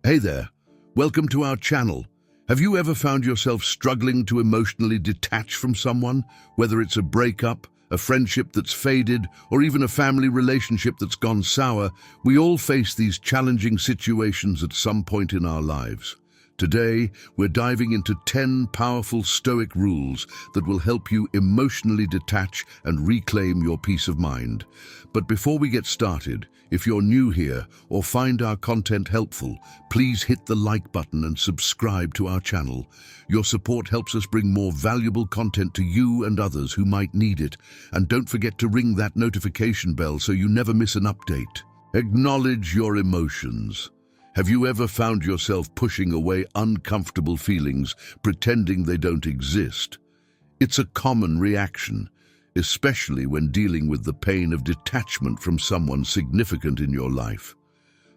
Hey there, welcome to our channel. Have you ever found yourself struggling to emotionally detach from someone, whether it's a breakup, a friendship that's faded, or even a family relationship that's gone sour? We all face these challenging situations at some point in our lives. Today, we're diving into 10 powerful Stoic rules that will help you emotionally detach and reclaim your peace of mind. But before we get started, if you're new here or find our content helpful, please hit the like button and subscribe to our channel. Your support helps us bring more valuable content to you and others who might need it. And don't forget to ring that notification bell so you never miss an update. Acknowledge your emotions. Have you ever found yourself pushing away uncomfortable feelings, pretending they don't exist? It's a common reaction, especially when dealing with the pain of detachment from someone significant in your life.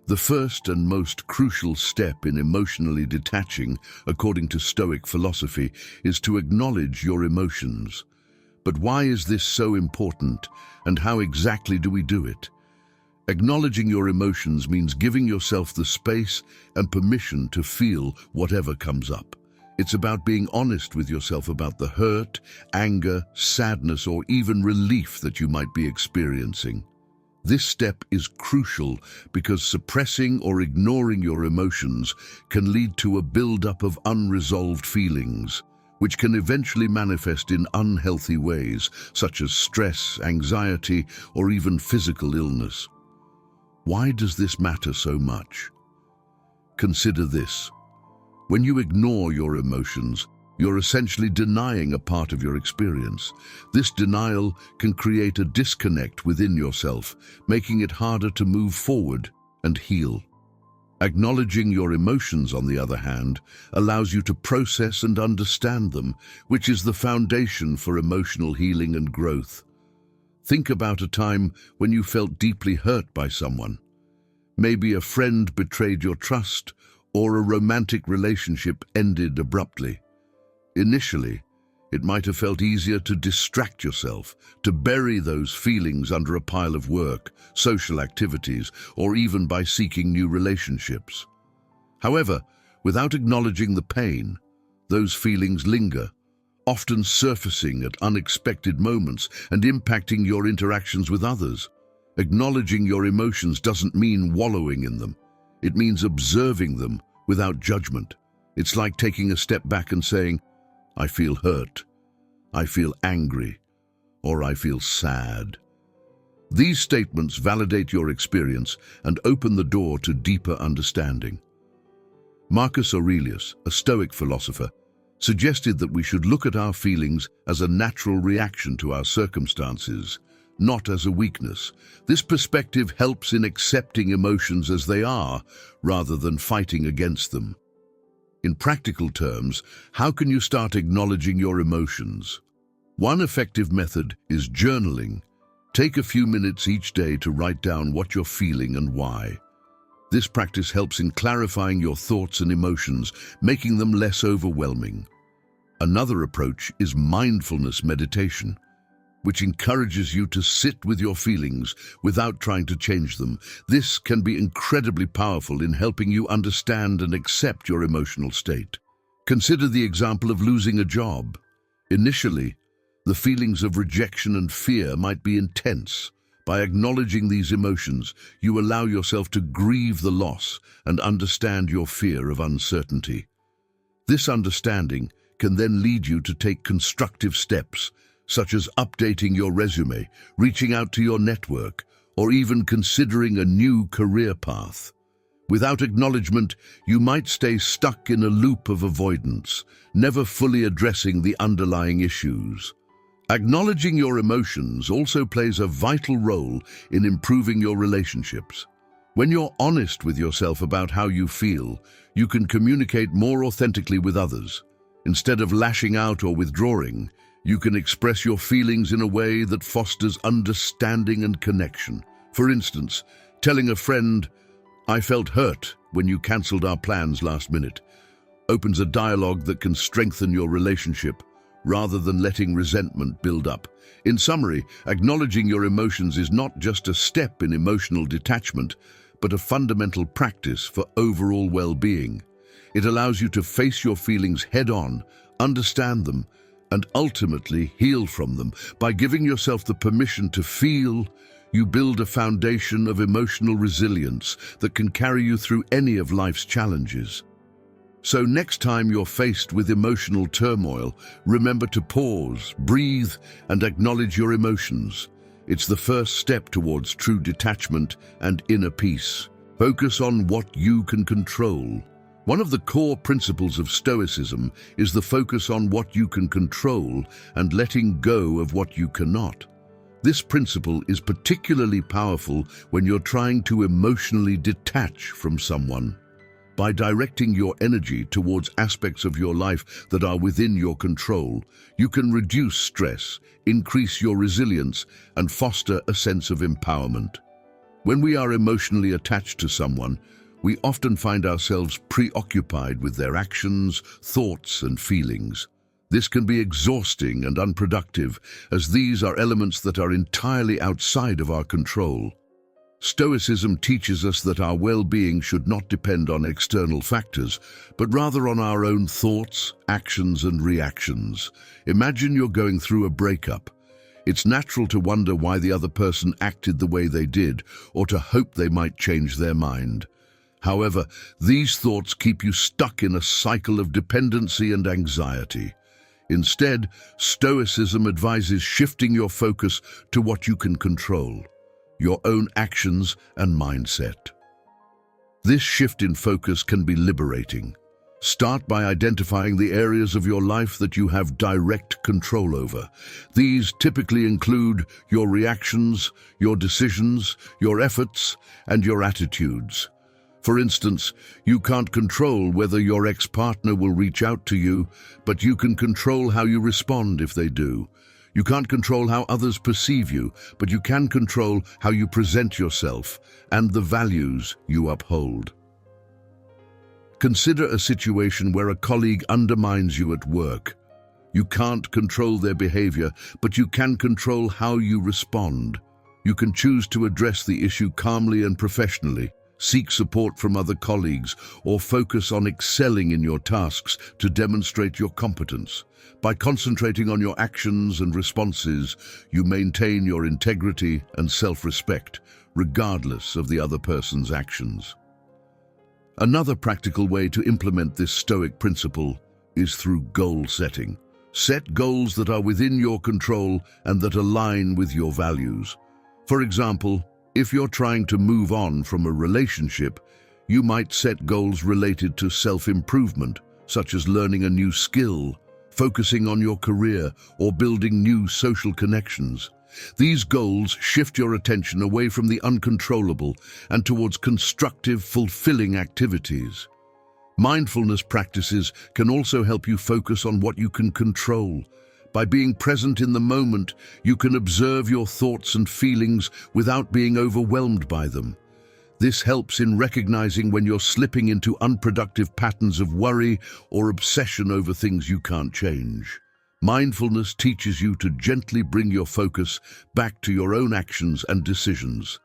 The first and most crucial step in emotionally detaching, according to Stoic philosophy, is to acknowledge your emotions. But why is this so important, and how exactly do we do it? Acknowledging your emotions means giving yourself the space and permission to feel whatever comes up. It's about being honest with yourself about the hurt, anger, sadness, or even relief that you might be experiencing. This step is crucial because suppressing or ignoring your emotions can lead to a buildup of unresolved feelings, which can eventually manifest in unhealthy ways, such as stress, anxiety, or even physical illness. Why does this matter so much? Consider this. When you ignore your emotions, you're essentially denying a part of your experience. This denial can create a disconnect within yourself, making it harder to move forward and heal. Acknowledging your emotions, on the other hand, allows you to process and understand them, which is the foundation for emotional healing and growth. Think about a time when you felt deeply hurt by someone. Maybe a friend betrayed your trust, or a romantic relationship ended abruptly. Initially, it might have felt easier to distract yourself, to bury those feelings under a pile of work, social activities, or even by seeking new relationships. However, without acknowledging the pain, those feelings linger, often surfacing at unexpected moments and impacting your interactions with others. Acknowledging your emotions doesn't mean wallowing in them. It means observing them without judgment. It's like taking a step back and saying, I feel hurt, I feel angry, or I feel sad. These statements validate your experience and open the door to deeper understanding. Marcus Aurelius, a Stoic philosopher, suggested that we should look at our feelings as a natural reaction to our circumstances, not as a weakness. This perspective helps in accepting emotions as they are, rather than fighting against them. In practical terms, how can you start acknowledging your emotions? One effective method is journaling. Take a few minutes each day to write down what you're feeling and why. This practice helps in clarifying your thoughts and emotions, making them less overwhelming. Another approach is mindfulness meditation, which encourages you to sit with your feelings without trying to change them. This can be incredibly powerful in helping you understand and accept your emotional state. Consider the example of losing a job. Initially, the feelings of rejection and fear might be intense. By acknowledging these emotions, you allow yourself to grieve the loss and understand your fear of uncertainty. This understanding can then lead you to take constructive steps, such as updating your resume, reaching out to your network, or even considering a new career path. Without acknowledgement, you might stay stuck in a loop of avoidance, never fully addressing the underlying issues. Acknowledging your emotions also plays a vital role in improving your relationships. When you're honest with yourself about how you feel, you can communicate more authentically with others. Instead of lashing out or withdrawing, you can express your feelings in a way that fosters understanding and connection. For instance, telling a friend, I felt hurt when you cancelled our plans last minute, opens a dialogue that can strengthen your relationship rather than letting resentment build up. In summary, acknowledging your emotions is not just a step in emotional detachment, but a fundamental practice for overall well-being. It allows you to face your feelings head-on, understand them, and ultimately heal from them. By giving yourself the permission to feel, you build a foundation of emotional resilience that can carry you through any of life's challenges. So next time you're faced with emotional turmoil, remember to pause, breathe, and acknowledge your emotions. It's the first step towards true detachment and inner peace. Focus on what you can control. One of the core principles of Stoicism is the focus on what you can control and letting go of what you cannot. This principle is particularly powerful when you're trying to emotionally detach from someone. By directing your energy towards aspects of your life that are within your control, you can reduce stress, increase your resilience, and foster a sense of empowerment. When we are emotionally attached to someone, we often find ourselves preoccupied with their actions, thoughts, and feelings. This can be exhausting and unproductive, as these are elements that are entirely outside of our control. Stoicism teaches us that our well-being should not depend on external factors, but rather on our own thoughts, actions, and reactions. Imagine you're going through a breakup. It's natural to wonder why the other person acted the way they did, or to hope they might change their mind. However, these thoughts keep you stuck in a cycle of dependency and anxiety. Instead, Stoicism advises shifting your focus to what you can control: your own actions and mindset. This shift in focus can be liberating. Start by identifying the areas of your life that you have direct control over. These typically include your reactions, your decisions, your efforts, and your attitudes. For instance, you can't control whether your ex-partner will reach out to you, but you can control how you respond if they do. You can't control how others perceive you, but you can control how you present yourself and the values you uphold. Consider a situation where a colleague undermines you at work. You can't control their behavior, but you can control how you respond. You can choose to address the issue calmly and professionally, seek support from other colleagues, or focus on excelling in your tasks to demonstrate your competence. By concentrating on your actions and responses, you maintain your integrity and self-respect, regardless of the other person's actions. Another practical way to implement this Stoic principle is through goal setting. Set goals that are within your control and that align with your values. For example, if you're trying to move on from a relationship, you might set goals related to self-improvement, such as learning a new skill, focusing on your career, or building new social connections. These goals shift your attention away from the uncontrollable and towards constructive, fulfilling activities. Mindfulness practices can also help you focus on what you can control. By being present in the moment, you can observe your thoughts and feelings without being overwhelmed by them. This helps in recognizing when you're slipping into unproductive patterns of worry or obsession over things you can't change. Mindfulness teaches you to gently bring your focus back to your own actions and decisions.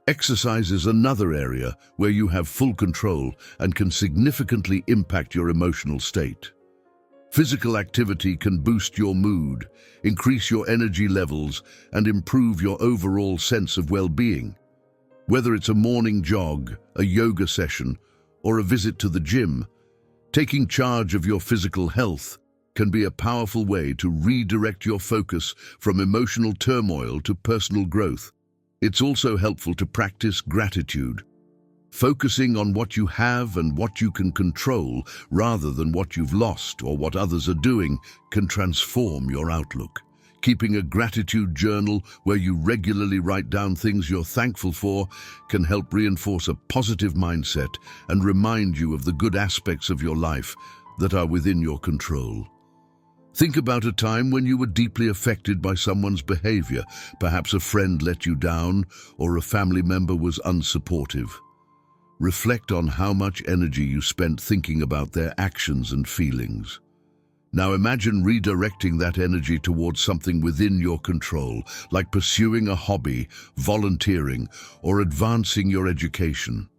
Exercise is another area where you have full control and can significantly impact your emotional state. Physical activity can boost your mood, increase your energy levels, and improve your overall sense of well-being. Whether it's a morning jog, a yoga session, or a visit to the gym, taking charge of your physical health can be a powerful way to redirect your focus from emotional turmoil to personal growth. It's also helpful to practice gratitude. Focusing on what you have and what you can control rather than what you've lost or what others are doing can transform your outlook. Keeping a gratitude journal where you regularly write down things you're thankful for can help reinforce a positive mindset and remind you of the good aspects of your life that are within your control. Think about a time when you were deeply affected by someone's behavior. Perhaps a friend let you down or a family member was unsupportive. Reflect on how much energy you spent thinking about their actions and feelings. Now imagine redirecting that energy towards something within your control, like pursuing a hobby, volunteering, or advancing your education.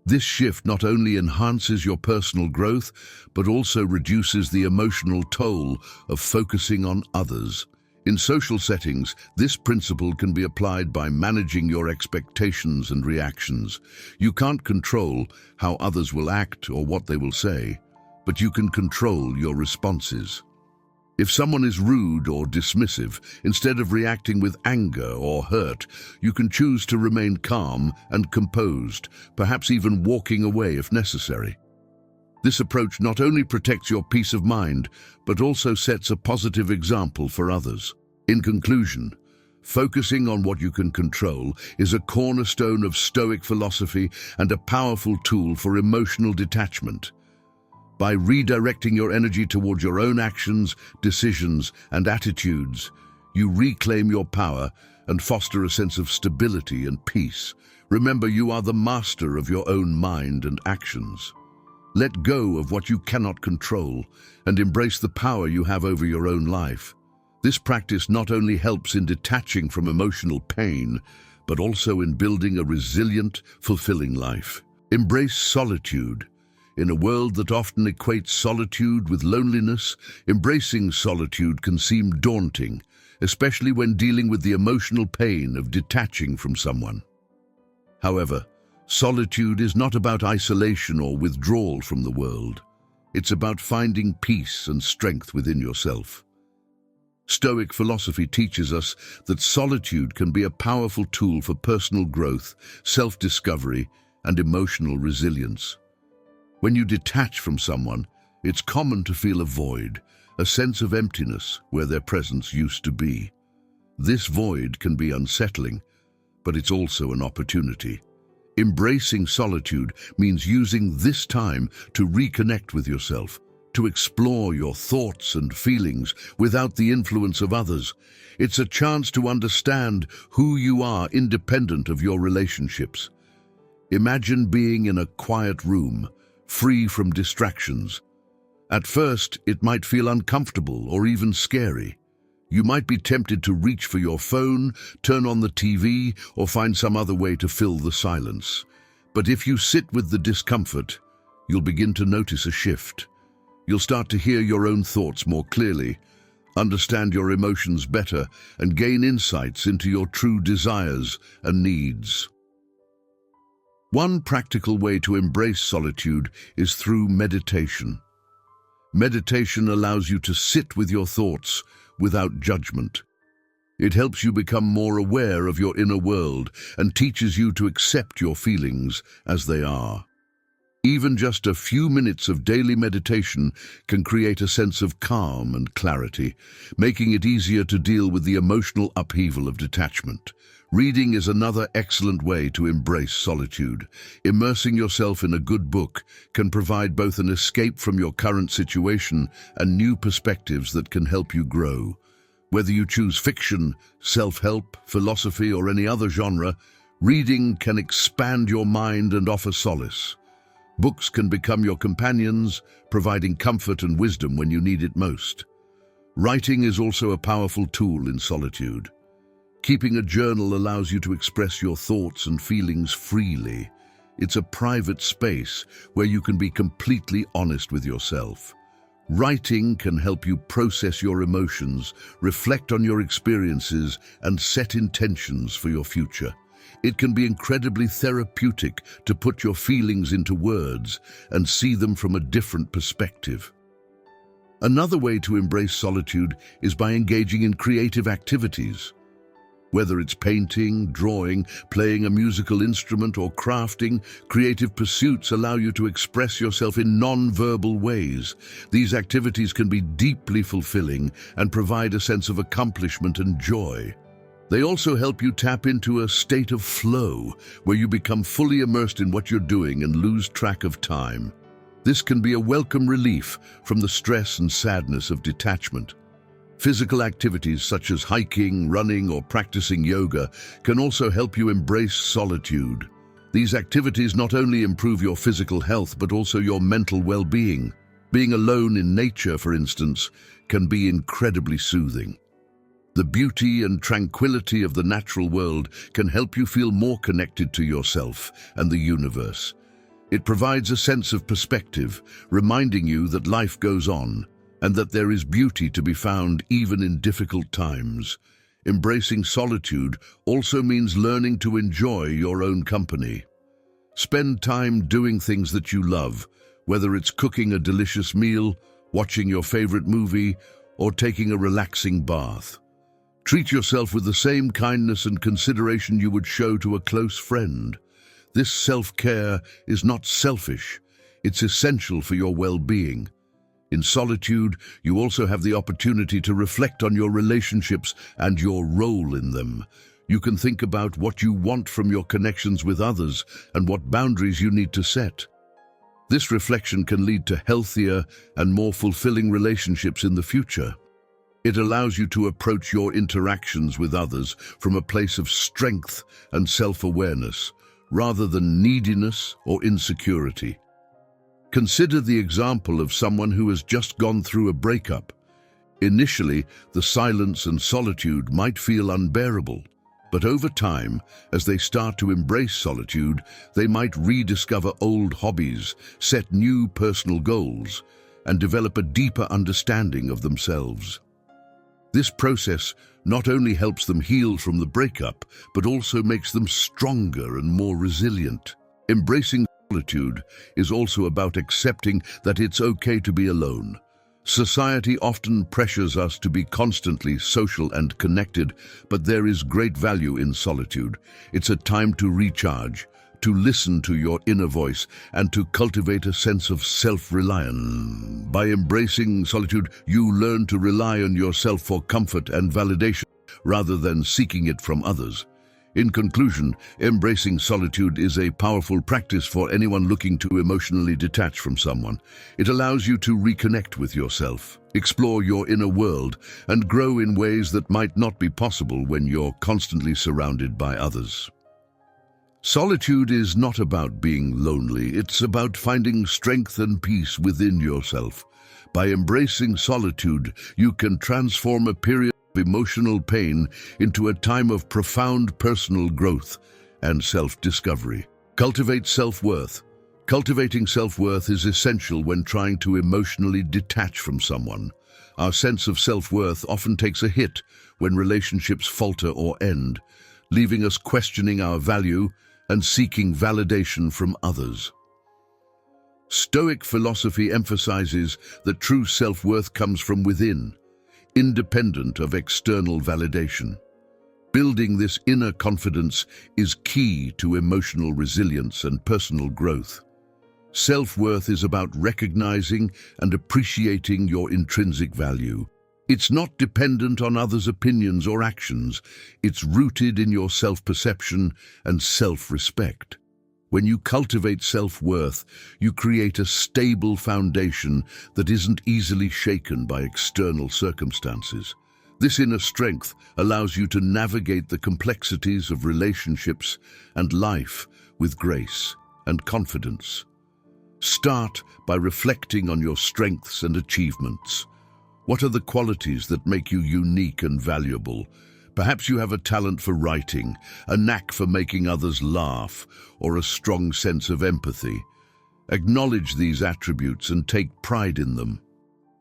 This shift not only enhances your personal growth, but also reduces the emotional toll of focusing on others. In social settings, this principle can be applied by managing your expectations and reactions. You can't control how others will act or what they will say, but you can control your responses. If someone is rude or dismissive, instead of reacting with anger or hurt, you can choose to remain calm and composed, perhaps even walking away if necessary. This approach not only protects your peace of mind, but also sets a positive example for others. In conclusion, focusing on what you can control is a cornerstone of Stoic philosophy and a powerful tool for emotional detachment. By redirecting your energy towards your own actions, decisions, and attitudes, you reclaim your power and foster a sense of stability and peace. Remember, you are the master of your own mind and actions. Let go of what you cannot control and embrace the power you have over your own life. This practice not only helps in detaching from emotional pain, but also in building a resilient, fulfilling life. Embrace solitude. In a world that often equates solitude with loneliness, embracing solitude can seem daunting, especially when dealing with the emotional pain of detaching from someone. However, solitude is not about isolation or withdrawal from the world. It's about finding peace and strength within yourself. Stoic philosophy teaches us that solitude can be a powerful tool for personal growth, self-discovery, and emotional resilience. When you detach from someone, it's common to feel a void, a sense of emptiness where their presence used to be. This void can be unsettling, but it's also an opportunity. Embracing solitude means using this time to reconnect with yourself, to explore your thoughts and feelings without the influence of others. It's a chance to understand who you are independent of your relationships. Imagine being in a quiet room, free from distractions. At first, it might feel uncomfortable or even scary. You might be tempted to reach for your phone, turn on the TV, or find some other way to fill the silence. But if you sit with the discomfort, you'll begin to notice a shift. You'll start to hear your own thoughts more clearly, understand your emotions better, and gain insights into your true desires and needs. One practical way to embrace solitude is through meditation. Meditation allows you to sit with your thoughts without judgment. It helps you become more aware of your inner world and teaches you to accept your feelings as they are. Even just a few minutes of daily meditation can create a sense of calm and clarity, making it easier to deal with the emotional upheaval of detachment. Reading is another excellent way to embrace solitude. Immersing yourself in a good book can provide both an escape from your current situation and new perspectives that can help you grow. Whether you choose fiction, self-help, philosophy, or any other genre, reading can expand your mind and offer solace. Books can become your companions, providing comfort and wisdom when you need it most. Writing is also a powerful tool in solitude. Keeping a journal allows you to express your thoughts and feelings freely. It's a private space where you can be completely honest with yourself. Writing can help you process your emotions, reflect on your experiences, and set intentions for your future. It can be incredibly therapeutic to put your feelings into words and see them from a different perspective. Another way to embrace solitude is by engaging in creative activities. Whether it's painting, drawing, playing a musical instrument, or crafting, creative pursuits allow you to express yourself in non-verbal ways. These activities can be deeply fulfilling and provide a sense of accomplishment and joy. They also help you tap into a state of flow, where you become fully immersed in what you're doing and lose track of time. This can be a welcome relief from the stress and sadness of detachment. Physical activities such as hiking, running, or practicing yoga can also help you embrace solitude. These activities not only improve your physical health but also your mental well-being. Being alone in nature, for instance, can be incredibly soothing. The beauty and tranquility of the natural world can help you feel more connected to yourself and the universe. It provides a sense of perspective, reminding you that life goes on and that there is beauty to be found even in difficult times. Embracing solitude also means learning to enjoy your own company. Spend time doing things that you love, whether it's cooking a delicious meal, watching your favorite movie, or taking a relaxing bath. Treat yourself with the same kindness and consideration you would show to a close friend. This self-care is not selfish, it's essential for your well-being. In solitude, you also have the opportunity to reflect on your relationships and your role in them. You can think about what you want from your connections with others and what boundaries you need to set. This reflection can lead to healthier and more fulfilling relationships in the future. It allows you to approach your interactions with others from a place of strength and self-awareness, rather than neediness or insecurity. Consider the example of someone who has just gone through a breakup. Initially, the silence and solitude might feel unbearable, but over time, as they start to embrace solitude, they might rediscover old hobbies, set new personal goals, and develop a deeper understanding of themselves. This process not only helps them heal from the breakup, but also makes them stronger and more resilient. Embracing solitude is also about accepting that it's okay to be alone. Society often pressures us to be constantly social and connected, but there is great value in solitude. It's a time to recharge, to listen to your inner voice, and to cultivate a sense of self-reliance. By embracing solitude, you learn to rely on yourself for comfort and validation, rather than seeking it from others. In conclusion, embracing solitude is a powerful practice for anyone looking to emotionally detach from someone. It allows you to reconnect with yourself, explore your inner world, and grow in ways that might not be possible when you're constantly surrounded by others. Solitude is not about being lonely, it's about finding strength and peace within yourself. By embracing solitude, you can transform a period emotional pain into a time of profound personal growth and self-discovery. Cultivate self-worth. Cultivating self-worth is essential when trying to emotionally detach from someone. Our sense of self-worth often takes a hit when relationships falter or end, leaving us questioning our value and seeking validation from others. Stoic philosophy emphasizes that true self-worth comes from within, independent of external validation. Building this inner confidence is key to emotional resilience and personal growth. Self-worth is about recognizing and appreciating your intrinsic value. It's not dependent on others' opinions or actions. It's rooted in your self-perception and self-respect. When you cultivate self-worth, you create a stable foundation that isn't easily shaken by external circumstances. This inner strength allows you to navigate the complexities of relationships and life with grace and confidence. Start by reflecting on your strengths and achievements. What are the qualities that make you unique and valuable? Perhaps you have a talent for writing, a knack for making others laugh, or a strong sense of empathy. Acknowledge these attributes and take pride in them.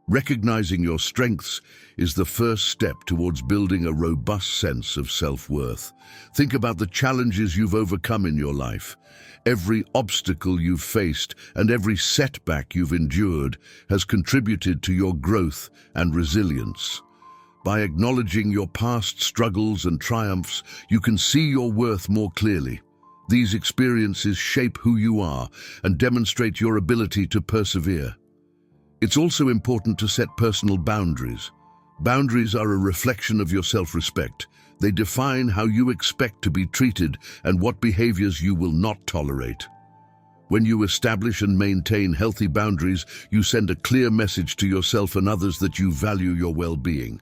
Recognizing your strengths is the first step towards building a robust sense of self-worth. Think about the challenges you've overcome in your life. Every obstacle you've faced and every setback you've endured has contributed to your growth and resilience. By acknowledging your past struggles and triumphs, you can see your worth more clearly. These experiences shape who you are and demonstrate your ability to persevere. It's also important to set personal boundaries. Boundaries are a reflection of your self-respect. They define how you expect to be treated and what behaviors you will not tolerate. When you establish and maintain healthy boundaries, you send a clear message to yourself and others that you value your well-being.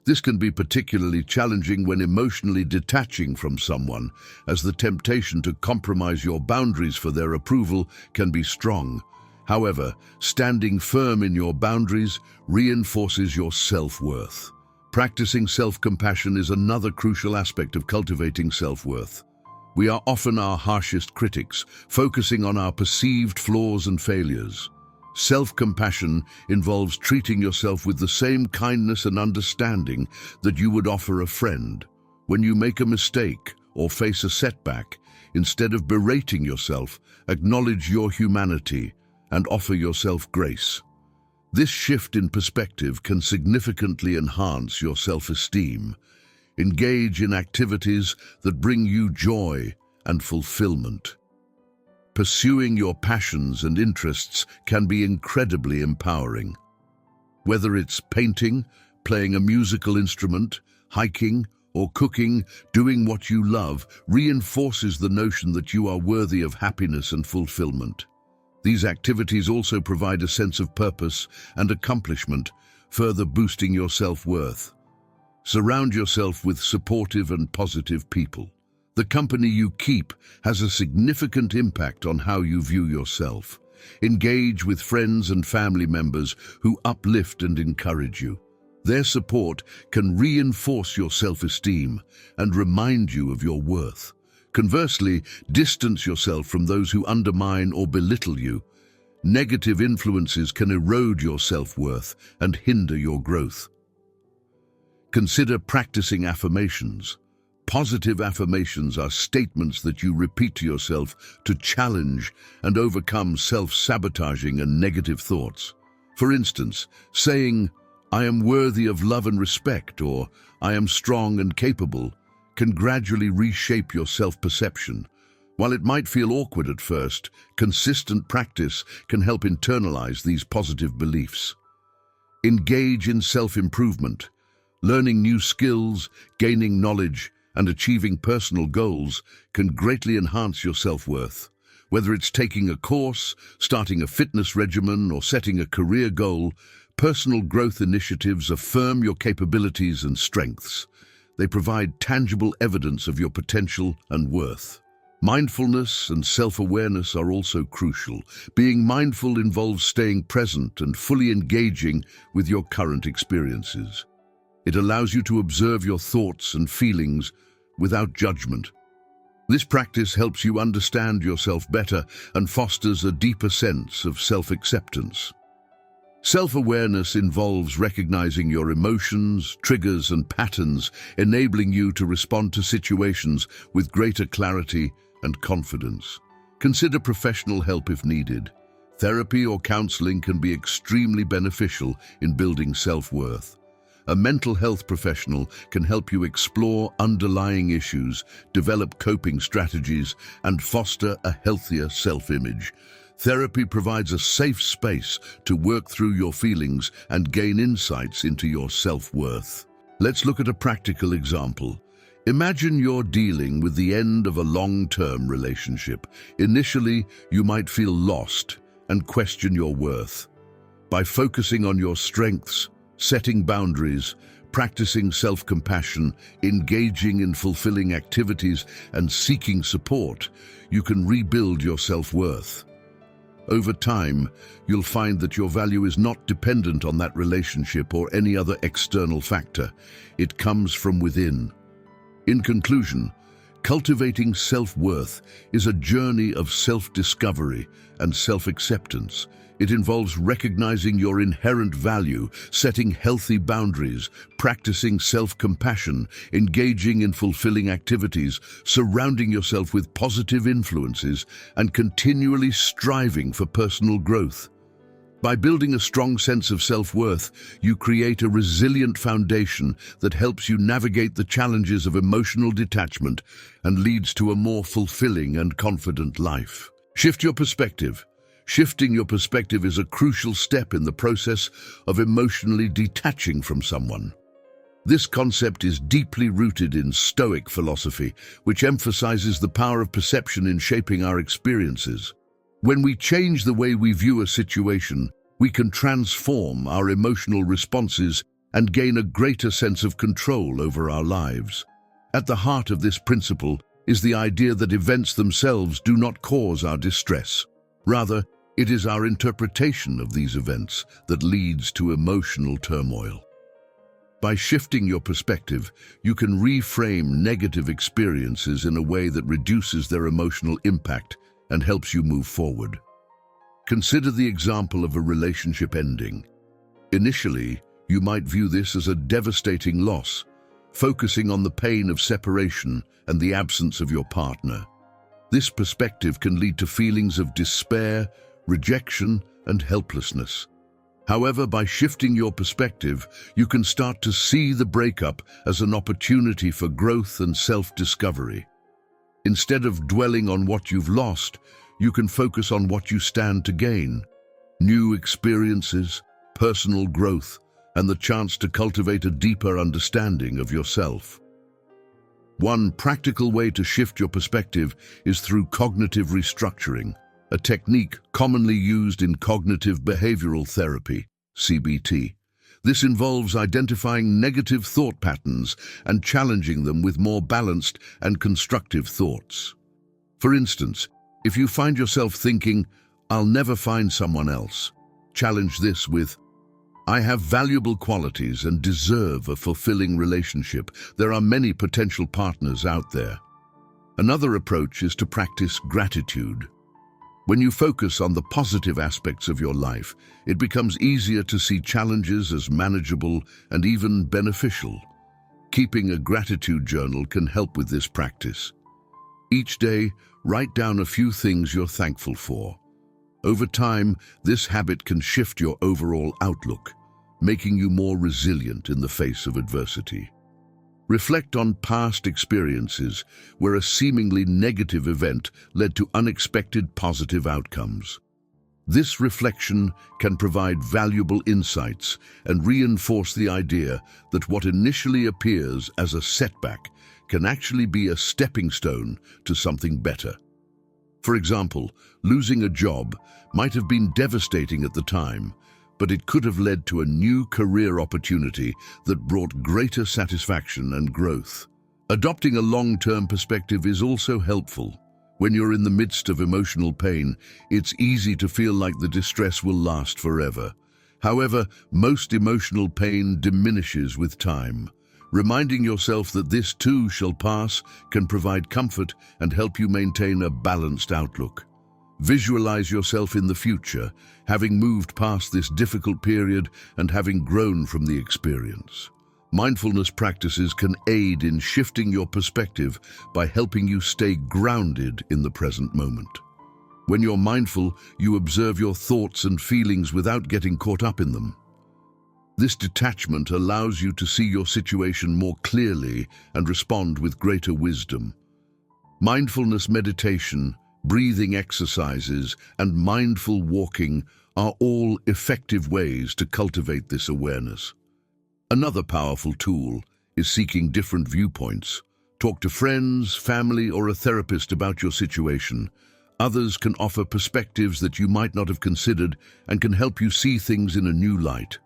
This can be particularly challenging when emotionally detaching from someone, as the temptation to compromise your boundaries for their approval can be strong. However, standing firm in your boundaries reinforces your self-worth. Practicing self-compassion is another crucial aspect of cultivating self-worth. We are often our harshest critics, focusing on our perceived flaws and failures. Self-compassion involves treating yourself with the same kindness and understanding that you would offer a friend. When you make a mistake or face a setback, instead of berating yourself, acknowledge your humanity and offer yourself grace. This shift in perspective can significantly enhance your self-esteem. Engage in activities that bring you joy and fulfillment. Pursuing your passions and interests can be incredibly empowering. Whether it's painting, playing a musical instrument, hiking, or cooking, doing what you love reinforces the notion that you are worthy of happiness and fulfillment. These activities also provide a sense of purpose and accomplishment, further boosting your self-worth. Surround yourself with supportive and positive people. The company you keep has a significant impact on how you view yourself. Engage with friends and family members who uplift and encourage you. Their support can reinforce your self-esteem and remind you of your worth. Conversely, distance yourself from those who undermine or belittle you. Negative influences can erode your self-worth and hinder your growth. Consider practicing affirmations. Positive affirmations are statements that you repeat to yourself to challenge and overcome self-sabotaging and negative thoughts. For instance, saying, "I am worthy of love and respect," or "I am strong and capable," can gradually reshape your self-perception. While it might feel awkward at first, consistent practice can help internalize these positive beliefs. Engage in self-improvement. Learning new skills, gaining knowledge, and achieving personal goals can greatly enhance your self-worth. Whether it's taking a course, starting a fitness regimen, or setting a career goal, personal growth initiatives affirm your capabilities and strengths. They provide tangible evidence of your potential and worth. Mindfulness and self-awareness are also crucial. Being mindful involves staying present and fully engaging with your current experiences. It allows you to observe your thoughts and feelings without judgment. This practice helps you understand yourself better and fosters a deeper sense of self-acceptance. Self-awareness involves recognizing your emotions, triggers, and patterns, enabling you to respond to situations with greater clarity and confidence. Consider professional help if needed. Therapy or counseling can be extremely beneficial in building self-worth. A mental health professional can help you explore underlying issues, develop coping strategies, and foster a healthier self-image. Therapy provides a safe space to work through your feelings and gain insights into your self-worth. Let's look at a practical example. Imagine you're dealing with the end of a long-term relationship. Initially, you might feel lost and question your worth. By focusing on your strengths, setting boundaries, practicing self-compassion, engaging in fulfilling activities, and seeking support, you can rebuild your self-worth. Over time, you'll find that your value is not dependent on that relationship or any other external factor. It comes from within. In conclusion, cultivating self-worth is a journey of self-discovery and self-acceptance. It involves recognizing your inherent value, setting healthy boundaries, practicing self-compassion, engaging in fulfilling activities, surrounding yourself with positive influences, and continually striving for personal growth. By building a strong sense of self-worth, you create a resilient foundation that helps you navigate the challenges of emotional detachment and leads to a more fulfilling and confident life. Shift your perspective. Shifting your perspective is a crucial step in the process of emotionally detaching from someone. This concept is deeply rooted in Stoic philosophy, which emphasizes the power of perception in shaping our experiences. When we change the way we view a situation, we can transform our emotional responses and gain a greater sense of control over our lives. At the heart of this principle is the idea that events themselves do not cause our distress. Rather, It is our interpretation of these events that leads to emotional turmoil. By shifting your perspective, you can reframe negative experiences in a way that reduces their emotional impact and helps you move forward. Consider the example of a relationship ending. Initially, you might view this as a devastating loss, focusing on the pain of separation and the absence of your partner. This perspective can lead to feelings of despair, rejection, and helplessness. However, by shifting your perspective, you can start to see the breakup as an opportunity for growth and self-discovery. Instead of dwelling on what you've lost, you can focus on what you stand to gain: new experiences, personal growth, and the chance to cultivate a deeper understanding of yourself. One practical way to shift your perspective is through cognitive restructuring, a technique commonly used in cognitive behavioral therapy, CBT. This involves identifying negative thought patterns and challenging them with more balanced and constructive thoughts. For instance, if you find yourself thinking, "I'll never find someone else," challenge this with, "I have valuable qualities and deserve a fulfilling relationship. There are many potential partners out there." Another approach is to practice gratitude. When you focus on the positive aspects of your life, it becomes easier to see challenges as manageable and even beneficial. Keeping a gratitude journal can help with this practice. Each day, write down a few things you're thankful for. Over time, this habit can shift your overall outlook, making you more resilient in the face of adversity. Reflect on past experiences where a seemingly negative event led to unexpected positive outcomes. This reflection can provide valuable insights and reinforce the idea that what initially appears as a setback can actually be a stepping stone to something better. For example, losing a job might have been devastating at the time, but it could have led to a new career opportunity that brought greater satisfaction and growth. Adopting a long-term perspective is also helpful. When you're in the midst of emotional pain, it's easy to feel like the distress will last forever. However, most emotional pain diminishes with time. Reminding yourself that this too shall pass can provide comfort and help you maintain a balanced outlook. Visualize yourself in the future, having moved past this difficult period and having grown from the experience. Mindfulness practices can aid in shifting your perspective by helping you stay grounded in the present moment. When you're mindful, you observe your thoughts and feelings without getting caught up in them. This detachment allows you to see your situation more clearly and respond with greater wisdom. Mindfulness meditation, breathing exercises, and mindful walking are all effective ways to cultivate this awareness. Another powerful tool is seeking different viewpoints. Talk to friends, family, or a therapist about your situation. Others can offer perspectives that you might not have considered and can help you see things in a new light.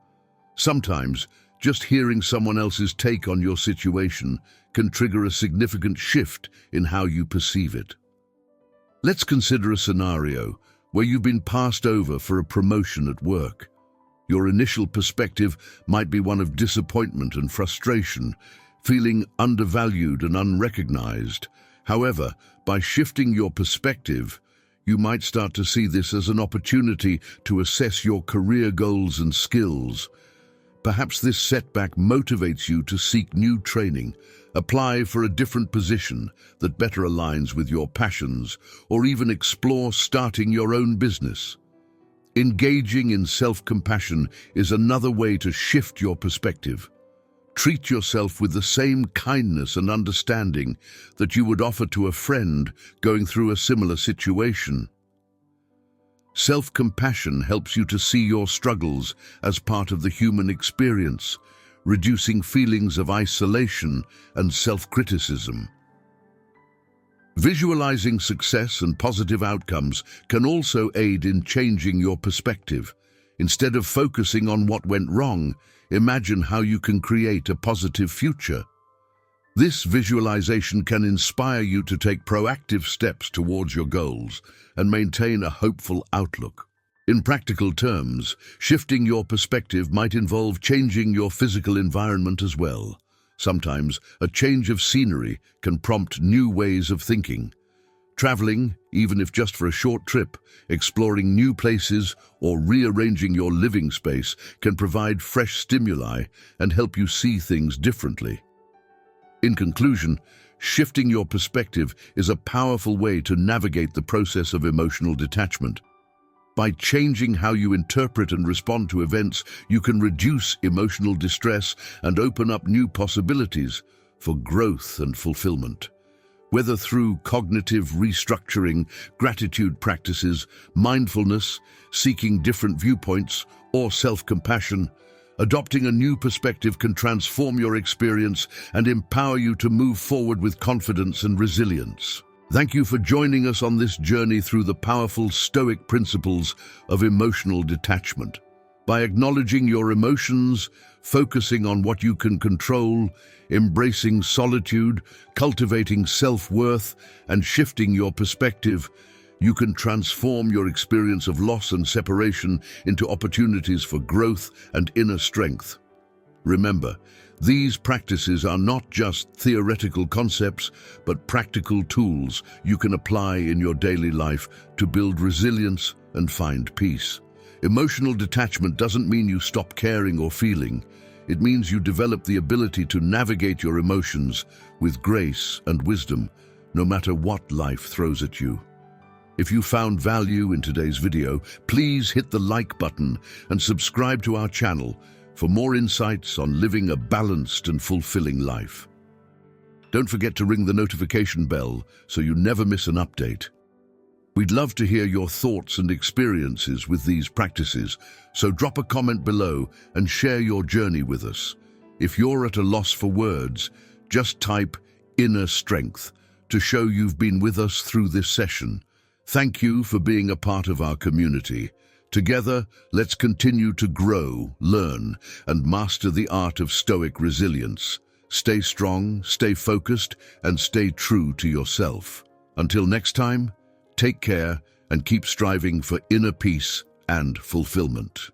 Sometimes, just hearing someone else's take on your situation can trigger a significant shift in how you perceive it. Let's consider a scenario where you've been passed over for a promotion at work. Your initial perspective might be one of disappointment and frustration, feeling undervalued and unrecognized. However, by shifting your perspective, you might start to see this as an opportunity to assess your career goals and skills. Perhaps this setback motivates you to seek new training, apply for a different position that better aligns with your passions, or even explore starting your own business. Engaging in self-compassion is another way to shift your perspective. Treat yourself with the same kindness and understanding that you would offer to a friend going through a similar situation. Self-compassion helps you to see your struggles as part of the human experience, reducing feelings of isolation and self-criticism. Visualizing success and positive outcomes can also aid in changing your perspective. Instead of focusing on what went wrong, imagine how you can create a positive future. This visualization can inspire you to take proactive steps towards your goals and maintain a hopeful outlook. In practical terms, shifting your perspective might involve changing your physical environment as well. Sometimes, a change of scenery can prompt new ways of thinking. Traveling, even if just for a short trip, exploring new places, or rearranging your living space can provide fresh stimuli and help you see things differently. In conclusion, shifting your perspective is a powerful way to navigate the process of emotional detachment. By changing how you interpret and respond to events, you can reduce emotional distress and open up new possibilities for growth and fulfillment. Whether through cognitive restructuring, gratitude practices, mindfulness, seeking different viewpoints, or self-compassion, adopting a new perspective can transform your experience and empower you to move forward with confidence and resilience. Thank you for joining us on this journey through the powerful Stoic principles of emotional detachment. By acknowledging your emotions, focusing on what you can control, embracing solitude, cultivating self-worth, and shifting your perspective, you can transform your experience of loss and separation into opportunities for growth and inner strength. Remember, these practices are not just theoretical concepts, but practical tools you can apply in your daily life to build resilience and find peace. Emotional detachment doesn't mean you stop caring or feeling. It means you develop the ability to navigate your emotions with grace and wisdom, no matter what life throws at you. If you found value in today's video, please hit the like button and subscribe to our channel for more insights on living a balanced and fulfilling life. Don't forget to ring the notification bell so you never miss an update. We'd love to hear your thoughts and experiences with these practices, so drop a comment below and share your journey with us. If you're at a loss for words, just type "inner strength" to show you've been with us through this session. Thank you for being a part of our community. Together, let's continue to grow, learn, and master the art of Stoic resilience. Stay strong, stay focused, and stay true to yourself. Until next time, take care and keep striving for inner peace and fulfillment.